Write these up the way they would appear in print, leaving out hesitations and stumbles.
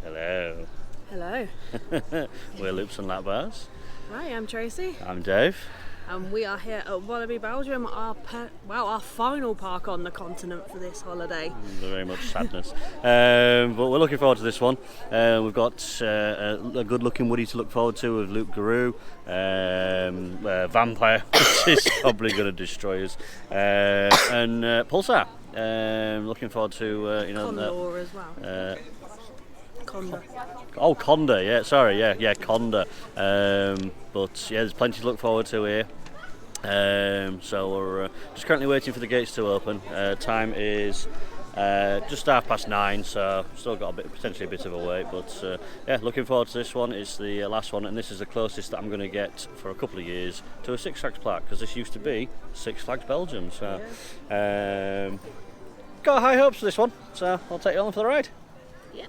Hello. Hello. We're Loops and Lapbars. Hi, I'm Tracy. I'm Dave. And we are here at Walibi Belgium, our final park on the continent for this holiday. Very much sadness. But we're looking forward to this one. We've got a good-looking Woody to look forward to with Loup-Garou, Vampire, which is probably going to destroy us, and Pulsar. Looking forward to Condor as well. Condor. Oh, Condor, yeah, sorry, yeah, Condor. But yeah, there's plenty to look forward to here. So we're just currently waiting for the gates to open. Time is just 9:30, so still got potentially a bit of a wait. But yeah, looking forward to this one. It's the last one, and this is the closest that I'm going to get for a couple of years to a Six Flags park, because this used to be Six Flags Belgium. So got high hopes for this one. So I'll take you on for the ride. Yeah.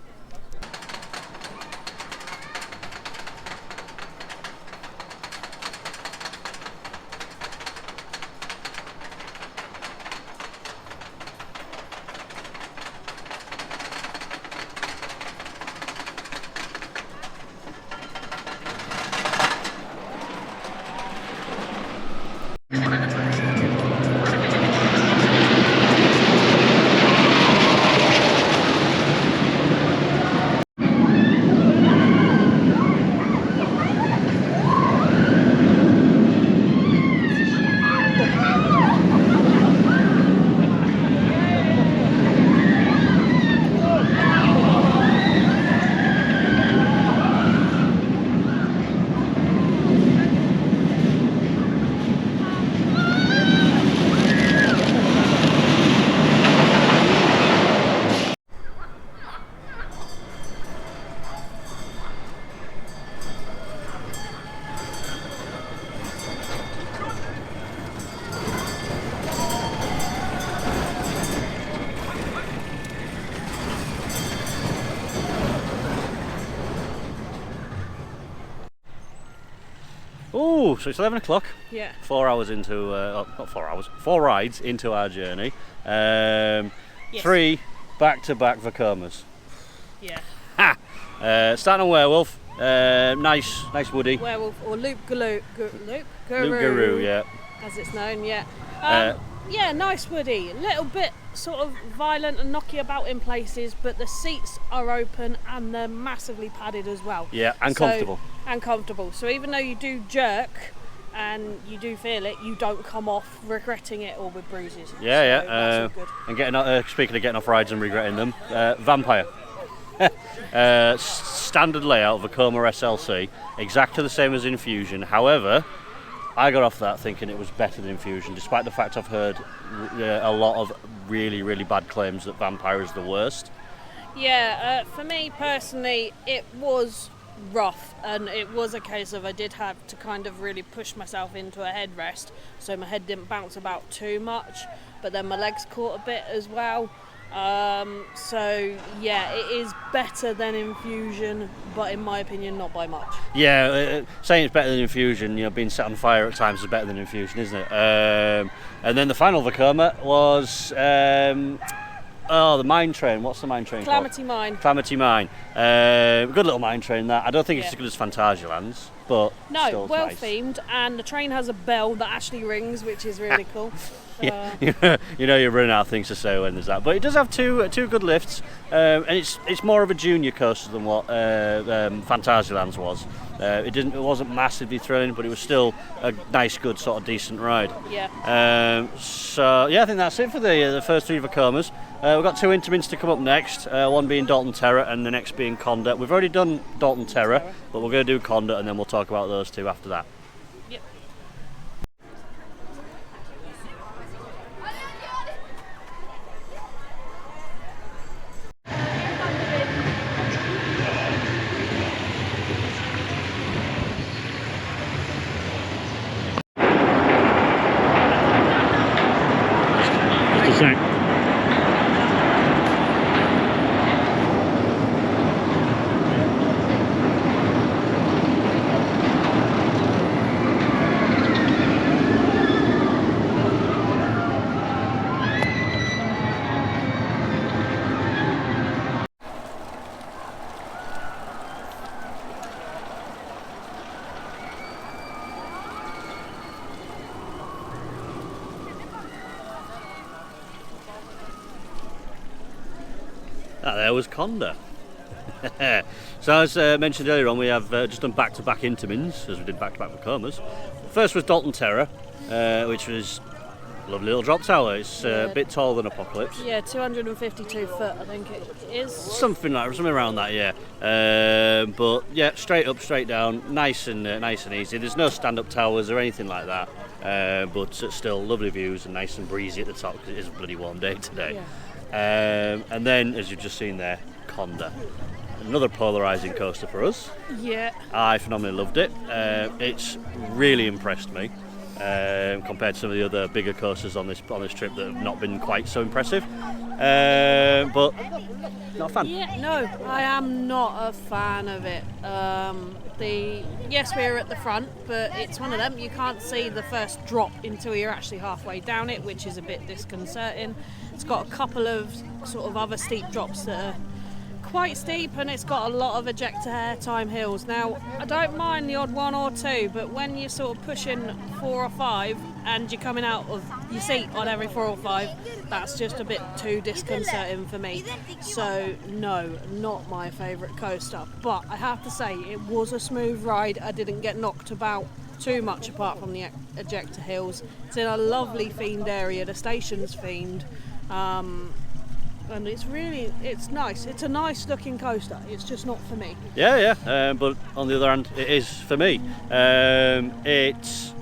Oh, so it's 11 o'clock. Yeah. 4 hours into, not 4 hours, 4 rides into our journey. Yes. 3 back-to-back Vacomas. Yeah. Ha! Starting on Werewolf. Nice Woody. Werewolf or Loup-Garou. Loup-Garou, yeah. As it's known, yeah. Yeah, nice Woody. A little bit sort of violent and knocky about in places, but the seats are open and they're massively padded as well. Yeah, and comfortable. So even though you do jerk and you do feel it, you don't come off regretting it or with bruises. Yeah, so that's all good. And speaking of getting off rides and regretting them, Vampire. Standard layout of a Vekoma SLC, exactly the same as Infusion. However, I got off that thinking it was better than Infusion, despite the fact I've heard a lot of really, really bad claims that Vampire is the worst. Yeah, for me personally, it was rough, and it was a case of I did have to kind of really push myself into a headrest so my head didn't bounce about too much, but then my legs caught a bit as well. So yeah, it is better than Infusion, but in my opinion not by much. Yeah, saying it's better than Infusion, being set on fire at times is better than Infusion, isn't it? And then the final Vekoma was the mine train. What's the mine train Calamity called? Mine. Calamity Mine. Good little mine train that. I don't think it's as good as Phantasialand's, but no, still well nice. Themed, and the train has a bell that actually rings, which is really cool. Yeah, you're running out of things to say when there's that, but it does have two good lifts, and it's more of a junior coaster than what Phantasialand's was. It wasn't massively thrilling, but it was still a nice, good, sort of decent ride. Yeah. So yeah, I think that's it for the first 3 Vekomas. We've got 2 Intamins to come up next, one being Dalton Terror and the next being Condor. We've already done Dalton Terror, but we're going to do Condor and then we'll talk about those 2 after that. Yep. Just a sec. That there was Conda. So as mentioned earlier on, we have just done back-to-back Intamins, as we did back-to-back Macomas. First was Dalton Terror, which was a lovely little drop tower. It's a bit taller than Apocalypse. Yeah, 252 foot, I think it is. Something around that, yeah. But yeah, straight up, straight down, nice and easy. There's no stand-up towers or anything like that, but still lovely views and nice and breezy at the top because it is a bloody warm day today. Yeah. And then, as you've just seen there, Conda. Another polarising coaster for us. Yeah. I phenomenally loved it. It's really impressed me compared to some of the other bigger coasters on this trip that have not been quite so impressive. But not a fan. Yeah, no, I am not a fan of it. Yes, we're at the front, but it's one of them. You can't see the first drop until you're actually halfway down it, which is a bit disconcerting. It's got a couple of sort of other steep drops that are quite steep, and it's got a lot of ejector hair time hills. Now, I don't mind the odd one or two, but when you're sort of pushing 4 or 5 and you're coming out of your seat on every 4 or 5, that's just a bit too disconcerting for me. So no, not my favourite coaster, but I have to say it was a smooth ride. I didn't get knocked about too much apart from the ejector hills. It's in a lovely themed area, the station's themed. And it's nice. It's a nice looking coaster. It's just not for me. Yeah. But on the other hand, it is for me. It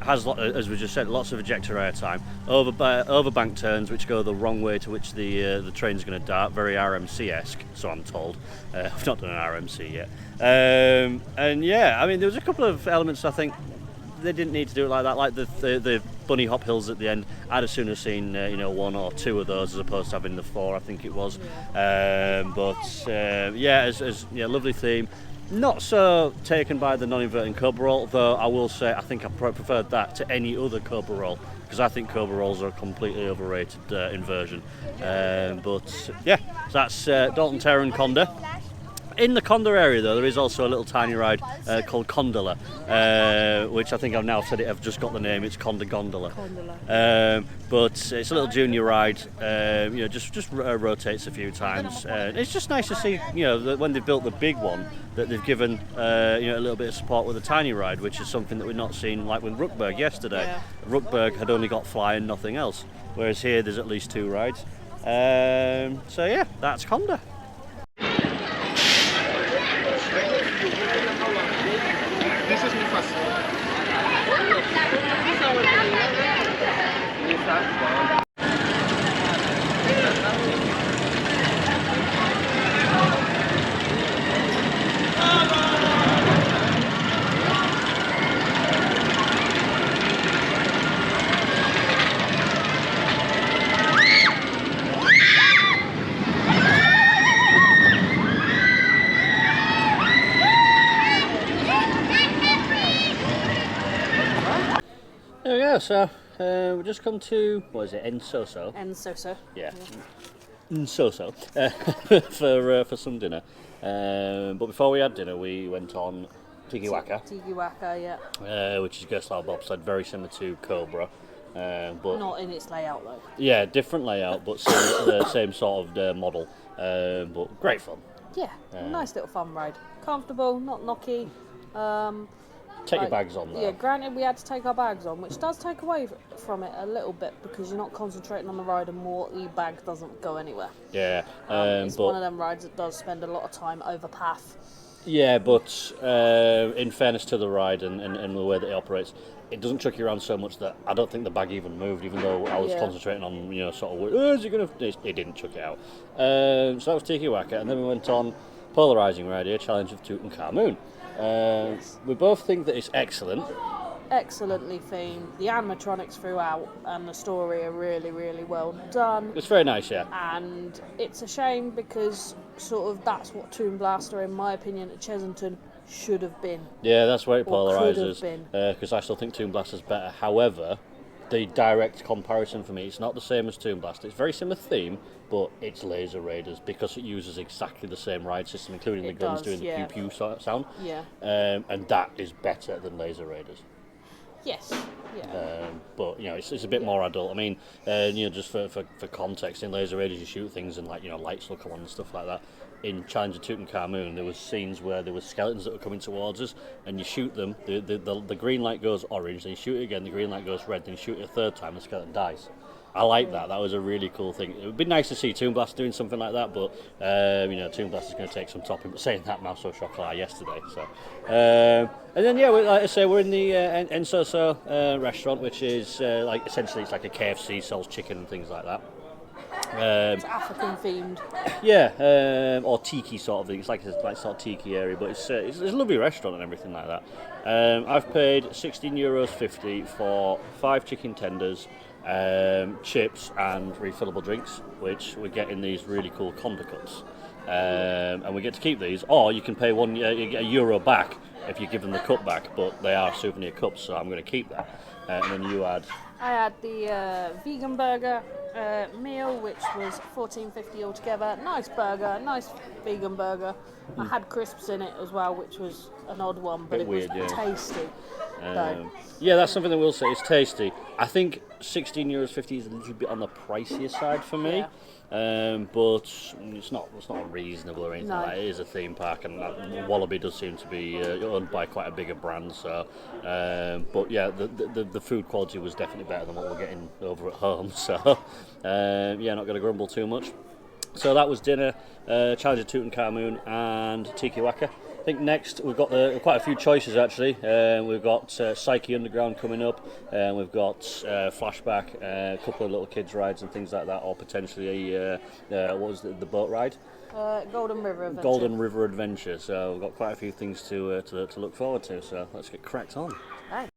has, as we just said, lots of ejector air time. Over bank turns, which go the wrong way to which the train's going to dart. Very RMC-esque, so I'm told. I've not done an RMC yet. And yeah, I mean, there was a couple of elements I think they didn't need to do it like that, like the bunny hop hills at the end. I'd as soon have seen 1 or 2 of those as opposed to having the 4, I think it was. Lovely theme. Not so taken by the non-inverting Cobra Roll, though I will say I think I preferred that to any other Cobra Roll, because I think Cobra Rolls are a completely overrated inversion. So that's Dalton Terror and Conda. In the Conda area, though, there is also a little tiny ride called Condola, which I think I've now said it. I've just got the name. It's Conda Gondola. But it's a little junior ride. Just rotates a few times. It's just nice to see, that when they've built the big one, that they've given a little bit of support with a tiny ride, which is something that we've not seen, like with Ruckberg yesterday. Yeah. Ruckberg had only got Fly and nothing else, whereas here there's at least 2 rides. That's Conda. This is muy fácil. There we go, so we've just come to, what is it, Ensoso? Ensoso. Yeah. Ensoso. For some dinner. But before we had dinner, we went on Tiki-Waka. Tiki-Waka, yeah. Which is Gerslauer bobsled, very similar to Cobra. But Not in its layout, though. yeah, different layout, but same sort of model. But great fun. Yeah, nice little fun ride. Comfortable, not knocky. Take your bags on, though. Yeah, granted we had to take our bags on, which does take away from it a little bit because you're not concentrating on the ride and more, your bag doesn't go anywhere. Yeah. It's one of them rides that does spend a lot of time over path. Yeah, but in fairness to the ride and the way that it operates, it doesn't chuck you around so much that I don't think the bag even moved, even though I was concentrating on, sort of, is it going to... It didn't chuck it out. So that was Tiki-Waka, and then we went on polarising ride here, Challenge of Tutankhamun. We both think that it's excellent. Excellently themed. The animatronics throughout and the story are really, really well done. It's very nice, yeah. And it's a shame because sort of that's what Toon Blaster, in my opinion, at Chesington should have been. Yeah, that's where it polarises. Could have been. Because I still think Toon Blaster's better. However, the direct comparison for me, it's not the same as Toon Blaster. It's very similar theme, but it's Laser Raiders because it uses exactly the same ride system, including the guns doing the pew pew sound. Yeah. And that is better than Laser Raiders. Yes. Yeah. But it's a bit more adult. I mean, just for context, in Laser Raiders you shoot things and lights will come on and stuff like that. In Challenge of Tutankhamun, there was scenes where there were skeletons that were coming towards us, and you shoot them, the green light goes orange, then you shoot it again, the green light goes red, then you shoot it a third time, the skeleton dies. I like that. That was a really cool thing. It would be nice to see Toon Blast doing something like that, but Toon Blast is going to take some topping. But saying that, Mouse or Chocolat yesterday. So, and then like I say, we're in the Ensoso restaurant, which is essentially it's like a KFC, sells chicken and things like that. It's African themed. Yeah, or tiki sort of thing. It's like sort of tiki area, but it's a lovely restaurant and everything like that. I've paid €16.50 for 5 chicken tenders, chips and refillable drinks, which we get in these really cool Conda cups, and we get to keep these. Or you can pay you get €1 back if you give them the cup back, but they are souvenir cups, so I'm going to keep that. And then you had. I had the vegan burger meal, which was $14.50 altogether. Nice burger, nice vegan burger. I had crisps in it as well, which was an odd one, but it was tasty. Yeah, that's something that we'll say. It's tasty. I think €16.50 is a little bit on the pricier side for me. But it's not unreasonable or anything like that. It is a theme park, and Walibi does seem to be owned by quite a bigger brand. So, but yeah, the food quality was definitely better than what we're getting over at home. So, not going to grumble too much. So that was dinner, Challenge of Tutankhamun and Tiki-Waka. I think next we've got quite a few choices actually. We've got Psyche Underground coming up, we've got Flashback, a couple of little kids rides and things like that, or potentially what was the boat ride? Golden River Adventure. Golden River Adventure. So we've got quite a few things to look forward to. So let's get cracked on. Right.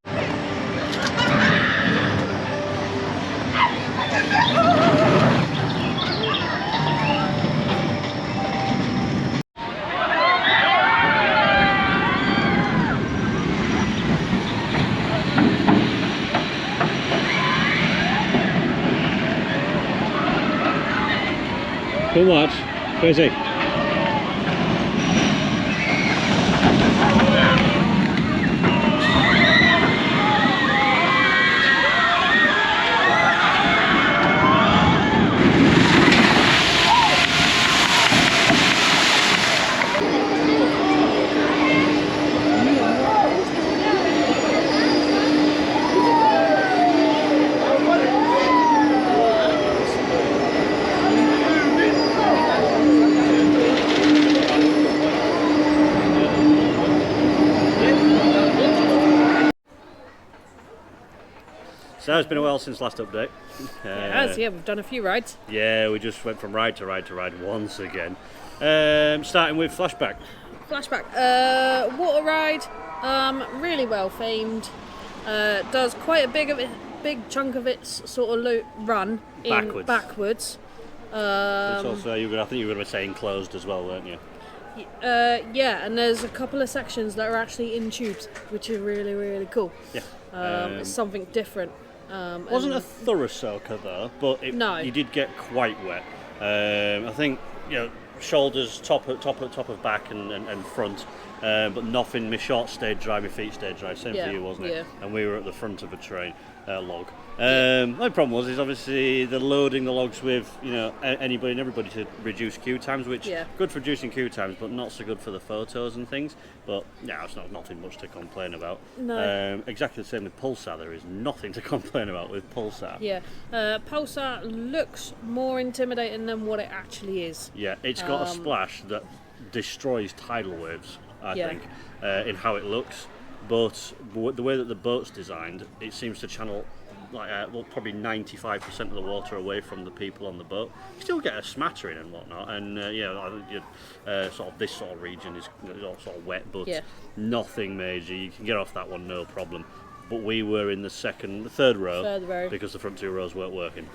Too much. Crazy. So it's been a while since last update. It has, yeah, we've done a few rides. Yeah, we just went from ride to ride to ride once again. Starting with Flashback. Water ride, really well themed. Does quite a big chunk of its sort of run backwards. It's also, I think you were going to say enclosed as well, weren't you? Yeah, and there's a couple of sections that are actually in tubes, which are really, really cool. Yeah. It's something different. Wasn't a thorough soaker though, but you did get quite wet. I think shoulders, top of back and front, but nothing. My shorts stayed dry, my feet stayed dry. Same for you, wasn't it? Yeah. And we were at the front of a train log. My problem is obviously the loading the logs with anybody and everybody to reduce queue times, which good for reducing queue times, but not so good for the photos and things. But it's nothing much to complain about. No. Exactly the same with Pulsar. There is nothing to complain about with Pulsar. Yeah, Pulsar looks more intimidating than what it actually is. Yeah, it's got a splash that destroys tidal waves, I think, in how it looks. But the way that the boat's designed, it seems to channel probably 95% of the water away from the people on the boat. You still get a smattering and whatnot, and I think sort of this sort of region is all sort of wet, but nothing major. You can get off that one no problem. But we were in the third row because the front two rows weren't working.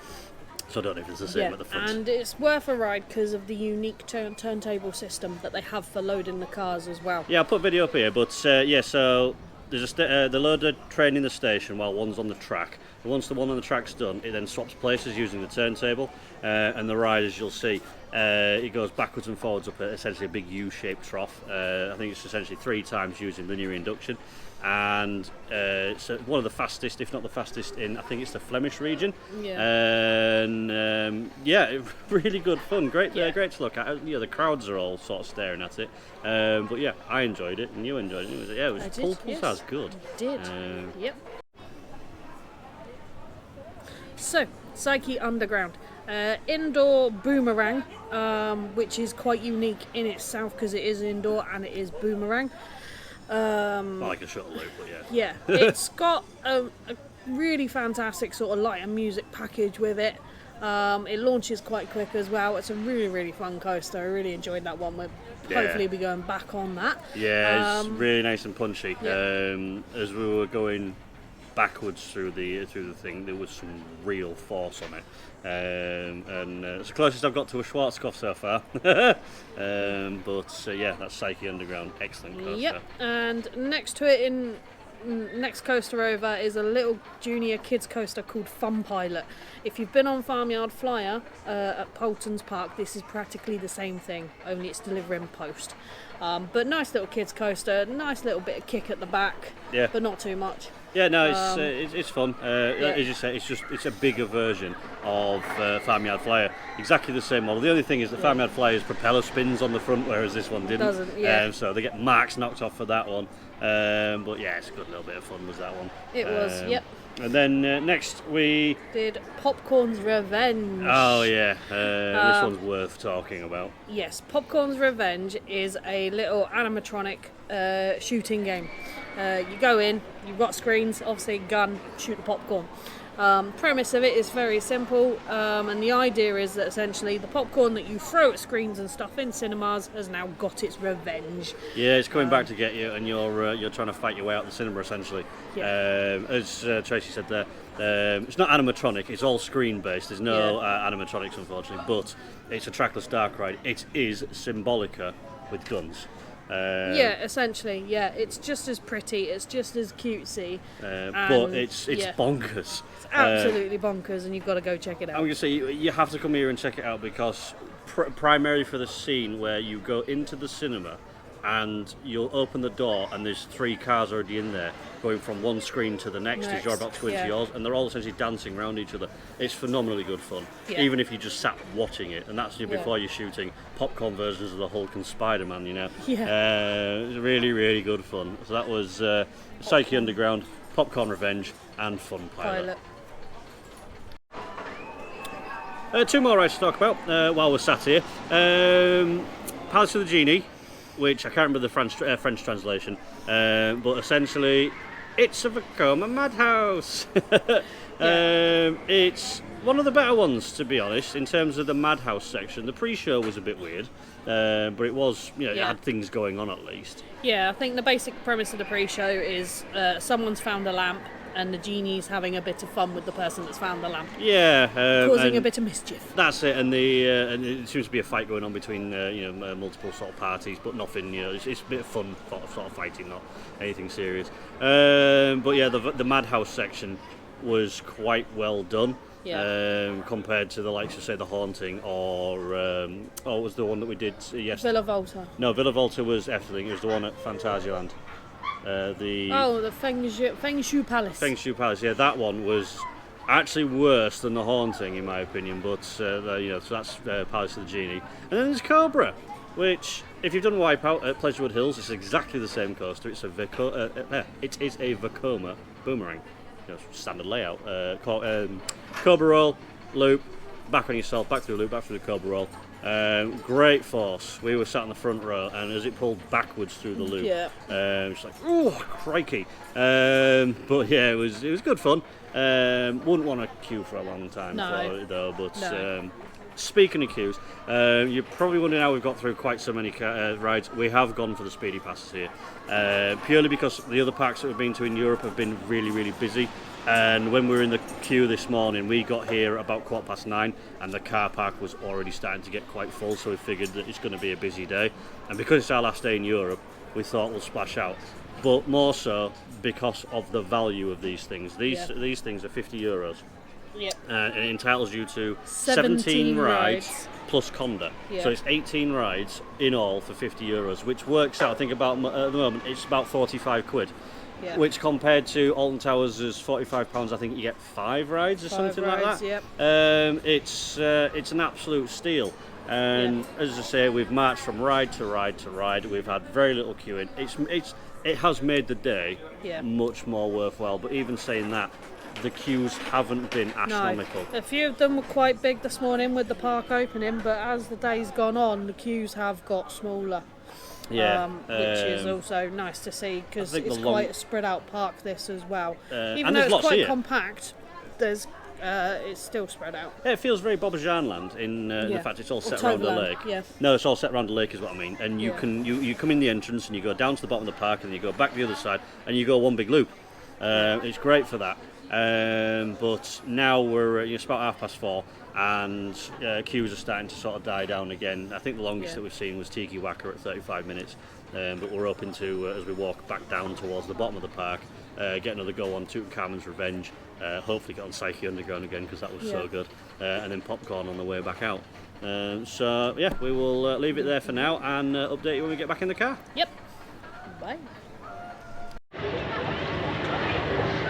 So I don't know if it's the same at the front. And it's worth a ride because of the unique turntable system that they have for loading the cars as well. Yeah, I'll put a video up here, but so there's the loader train in the station while one's on the track, Once the one on the track's done, it then swaps places using the turntable, and the ride, as you'll see, it goes backwards and forwards up essentially a big U-shaped trough. I think it's essentially 3 times using linear induction, and it's one of the fastest, if not the fastest, in I think it's the Flemish region. And really good fun. Great to look at. The crowds are all sort of staring at it. But yeah, I enjoyed it, and you enjoyed it. It was Pulsar's good. I did. Yep. So, Psyche Underground. Indoor boomerang, which is quite unique in itself because it is indoor and it is boomerang. Like a shuttle loop, but yeah. It's got a really fantastic sort of light and music package with it. It launches quite quick as well. It's a really, really fun coaster. I really enjoyed that one. We'll hopefully be going back on that. Yeah, it's really nice and punchy. As we were going backwards through the thing, there was some real force on it, and it's the closest I've got to a Schwarzkopf so far. That's Psyche Underground, excellent coaster. Yep, and next to it next coaster over is a little junior kids coaster called Fun Pilot. If you've been on Farmyard Flyer at Poulton's Park, this is practically the same thing, only it's delivering post. But nice little kids coaster, nice little bit of kick at the back, but not too much. Yeah, no, it's fun. As you say, it's a bigger version of Farmyard Flyer. Exactly the same model. The only thing is the Farmyard Flyer's propeller spins on the front, whereas this one didn't. Doesn't, so they get marks knocked off for that one. But yeah, it's a good little bit of fun was that one. It was, yep. And then next we did Popcorn's Revenge. Oh yeah, this one's worth talking about. Yes, Popcorn's Revenge is a little animatronic shooting game. You go in, you've got screens, obviously gun, shoot the popcorn. Premise of it is very simple, and the idea is that essentially the popcorn that you throw at screens and stuff in cinemas has now got its revenge. Yeah, it's coming back to get you, and you're trying to fight your way out of the cinema essentially. As Tracy said there, it's not animatronic; it's all screen based. There's no animatronics, unfortunately, but it's a trackless dark ride. It is Symbolica with guns. Essentially, it's just as pretty, it's just as cutesy, but it's bonkers. It's absolutely bonkers, and you've got to go check it out. I'm going to say you have to come here and check it out because primarily for the scene where you go into the cinema and you'll open the door and there's 3 cars already in there going from one screen to the next as you're about to go into yours, and they're all essentially dancing around each other. It's phenomenally good fun, even if you just sat watching it, and that's before you're shooting popcorn versions of the Hulk and Spider-Man, it's really, really good fun. So that was Psyche Underground, Popcorn Revenge and Fun Pilot. 2 more rides to talk about while we're sat here. Palace of the Genie, which I can't remember the French translation, but essentially it's a Vekoma madhouse. It's one of the better ones, to be honest, in terms of the madhouse section. The pre-show was a bit weird, but it was, it had things going on at least. Yeah, I think the basic premise of the pre-show is someone's found a lamp, and the genie's having a bit of fun with the person that's found the lamp. Causing a bit of mischief. That's it, and and it seems to be a fight going on between multiple sort of parties, but nothing. It's a bit of fun sort of fighting, not anything serious. The Madhouse section was quite well done. Compared to the likes of, say, The Haunting or what was the one that we did yesterday? Villa Volta. No, Villa Volta was Efteling. It was the one at Phantasialand. The Feng Shui Palace. Feng Shui Palace, yeah, that one was actually worse than The Haunting, in my opinion. But so that's Palace of the Genie, and then there's Cobra, which, if you've done Wipeout at Pleasurewood Hills, it's exactly the same coaster. It's it is a Vekoma boomerang, standard layout. Cobra roll, loop, back on yourself, back through the loop, back through the Cobra roll. Great force. We were sat in the front row, and as it pulled backwards through the loop, it's like, oh crikey! But yeah, it was good fun. Wouldn't want to queue for a long time for it though. But speaking of queues, you're probably wondering how we've got through quite so many rides. We have gone for the speedy passes here, purely because the other parks that we've been to in Europe have been really, really busy. And when we were in the queue this morning, we got here about 9:15, and the car park was already starting to get quite full, so we figured that it's going to be a busy day. And because it's our last day in Europe, we thought we'll splash out. but more so because of the value of these things. These things are €50. Yep. And it entitles you to 17 rides plus Conda. Yeah. So it's 18 rides in all for €50, which works out, I think about at the moment, it's about 45 quid. Yeah. Which compared to Alton Towers is £45, I think you get 5 rides or something like that. Yep. It's an absolute steal. And as I say, we've marched from ride to ride to ride. We've had very little queuing. It has made the day much more worthwhile. But even saying that, the queues haven't been astronomical. No. A few of them were quite big this morning with the park opening, but as the day's gone on, the queues have got smaller. Yeah, which is also nice to see because it's quite a spread out park this as well. Even though it's quite compact, there's it's still spread out. Yeah, it feels very Bobbejaanland land in the fact it's all set around a lake. Yeah. No, it's all set around a lake is what I mean. And you can you come in the entrance and you go down to the bottom of the park and you go back the other side and you go one big loop. It's great for that. But now it's about 4:30 and queues are starting to sort of die down again. I think the longest that we've seen was Tiki-Waka at 35 minutes. But we're hoping to, as we walk back down towards the bottom of the park, get another go on Tutankhamun's Revenge, hopefully get on Psyche Underground again because that was so good, and then popcorn on the way back out. So yeah, we will leave it there for now and update you when we get back in the car. Yep. Bye.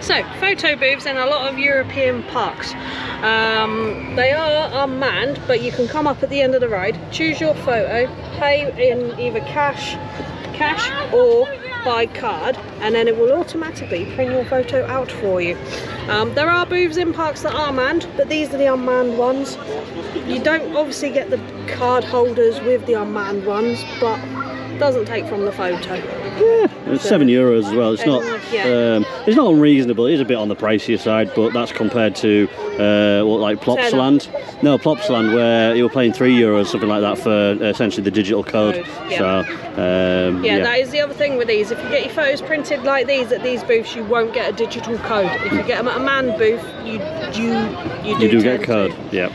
So, photo booths in a lot of European parks. They are unmanned, but you can come up at the end of the ride, choose your photo, pay in either cash or by card, and then it will automatically print your photo out for you. There are booths in parks that are manned, but these are the unmanned ones. You don't obviously get the card holders with the unmanned ones, but it doesn't take from the photo. Yeah, it's €7 as well. It's not unreasonable. It is a bit on the pricier side, but that's compared to Plopsaland. No, Plopsaland, where you were paying €3, something like that, for essentially the digital code. So that is the other thing with these. If you get your photos printed like these at these booths, you won't get a digital code. If you get them at a manned booth, you do get a code. Yeah.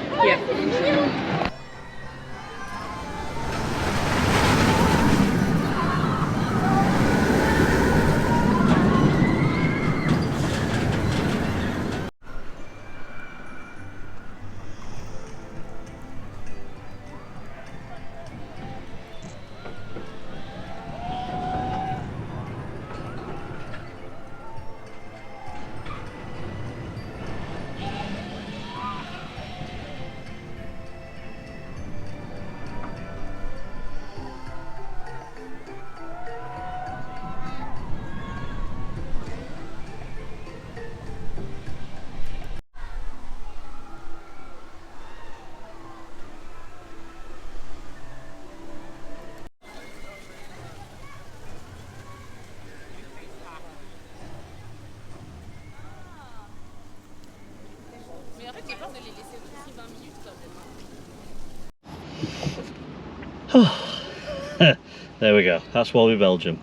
There we go, that's Walibi Belgium.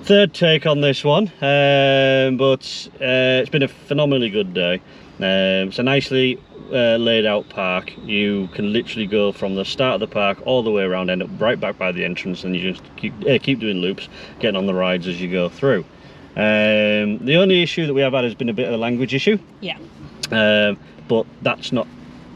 Third take on this one, but it's been a phenomenally good day. It's a nicely laid out park. You can literally go from the start of the park all the way around, end up right back by the entrance, and you just keep doing loops, getting on the rides as you go through. The only issue that we have had has been a bit of a language issue. Yeah. But that's not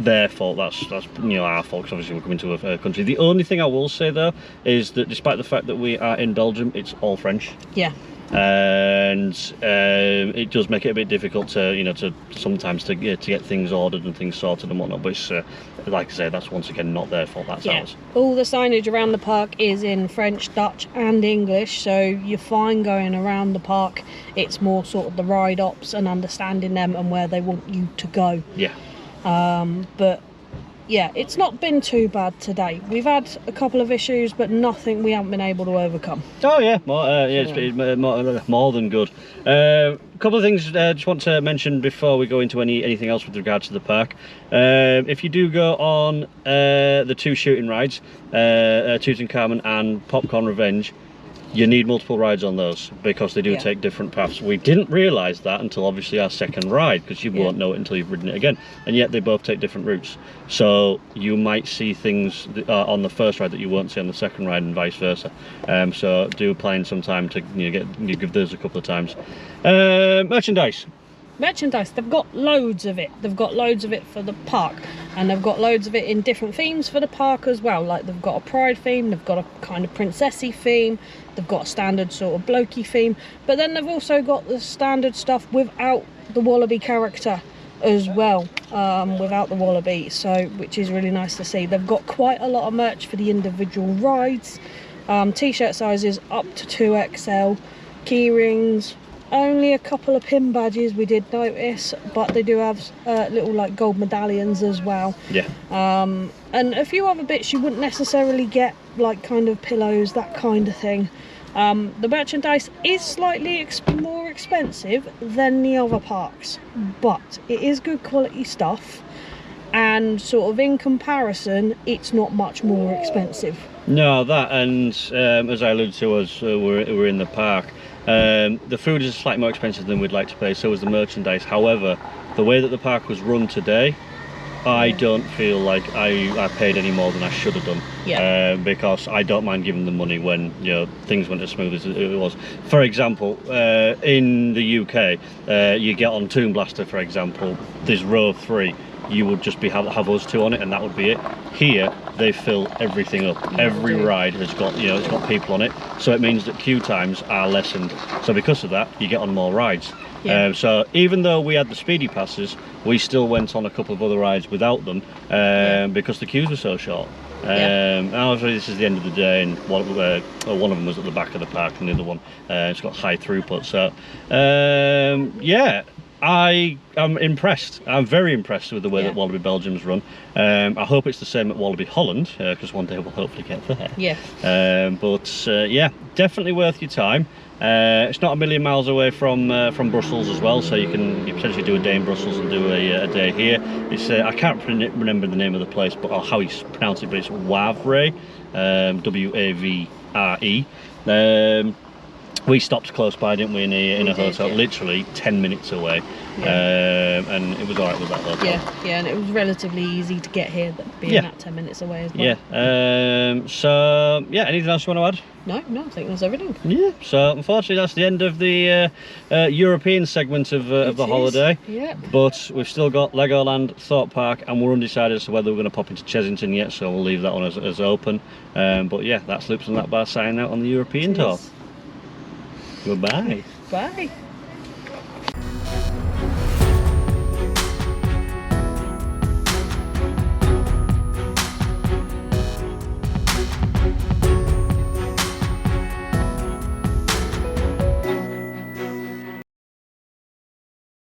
their fault, that's our fault, because obviously we're coming to a country. The only thing I will say though is that despite the fact that we are in Belgium, it's all French. Yeah. And it does make it a bit difficult to sometimes to get things ordered and things sorted and whatnot, but it's like I say, that's once again not their fault, that's ours. All the signage around the park is in French, Dutch and English, so you're fine going around the park. It's more sort of the ride ops and understanding them and where they want you to go. Yeah. But yeah, it's not been too bad today. We've had a couple of issues, but nothing we haven't been able to overcome. Oh yeah, it's been more than good. A couple of things I just want to mention before we go into anything else with regards to the park. If you do go on the two shooting rides, Tutankhamun and Popcorn Revenge, you need multiple rides on those because they do Yeah. take different paths. We didn't realise that until obviously our second ride, because you Yeah. won't know it until you've ridden it again. And yet they both take different routes. So you might see things on the first ride that you won't see on the second ride, and vice versa. So do plan some time to give those a couple of times. Merchandise. Merchandise, they've got loads of it. They've got loads of it for the park, and they've got loads of it in different themes for the park as well. Like they've got a pride theme, they've got a kind of princessy theme, they've got a standard sort of blokey theme, but then they've also got the standard stuff without the Walibi character as well, without the Wallaby, so which is really nice to see. They've got quite a lot of merch for the individual rides, t-shirt sizes up to 2XL, key rings. Only a couple of pin badges we did notice, but they do have little like gold medallions as well. Yeah. And a few other bits you wouldn't necessarily get, like kind of pillows, that kind of thing. The merchandise is slightly more expensive than the other parks, but it is good quality stuff, and sort of in comparison, it's not much more expensive. No, that, and as I alluded to, as we're in the park, the food is slightly more expensive than we'd like to pay, so is the merchandise. However, the way that the park was run today, I don't feel like I paid any more than I should have done. Yeah. Because I don't mind giving them money when things went as smooth as it was. For example, in the UK, you get on Toon Blaster, for example, there's row 3. You would just have us two on it, and that would be it. Here, they fill everything up. Yeah, Every ride has got it's got people on it, so it means that queue times are lessened. So because of that, you get on more rides. Yeah. So even though we had the speedy passes, we still went on a couple of other rides without them because the queues were so short. And obviously this is the end of the day, and one of them was at the back of the park, and the other one it's got high throughput. So yeah. I am impressed. I'm very impressed with the way that Walibi Belgium's run. I hope it's the same at Walibi Holland, because one day we'll hopefully get there. Yeah. But yeah, definitely worth your time. It's not a million miles away from Brussels as well, so you potentially do a day in Brussels and do a day here. It's I can't remember the name of the place, but or how you pronounce it, but it's Wavre, W-A-V-R-E. We stopped close by, didn't we, in a hotel, literally 10 minutes away, and it was alright with that hotel. Yeah, and it was relatively easy to get here, being that 10 minutes away as well. Yeah, so, yeah, anything else you want to add? No, I think that's everything. Yeah, so unfortunately that's the end of the European segment of the holiday. Yeah. But we've still got Legoland, Thorpe Park, and we're undecided as to whether we're going to pop into Chesington yet, so we'll leave that one as open. But yeah, that's Loops and Lapbars signing out on the European tour. Goodbye. Bye.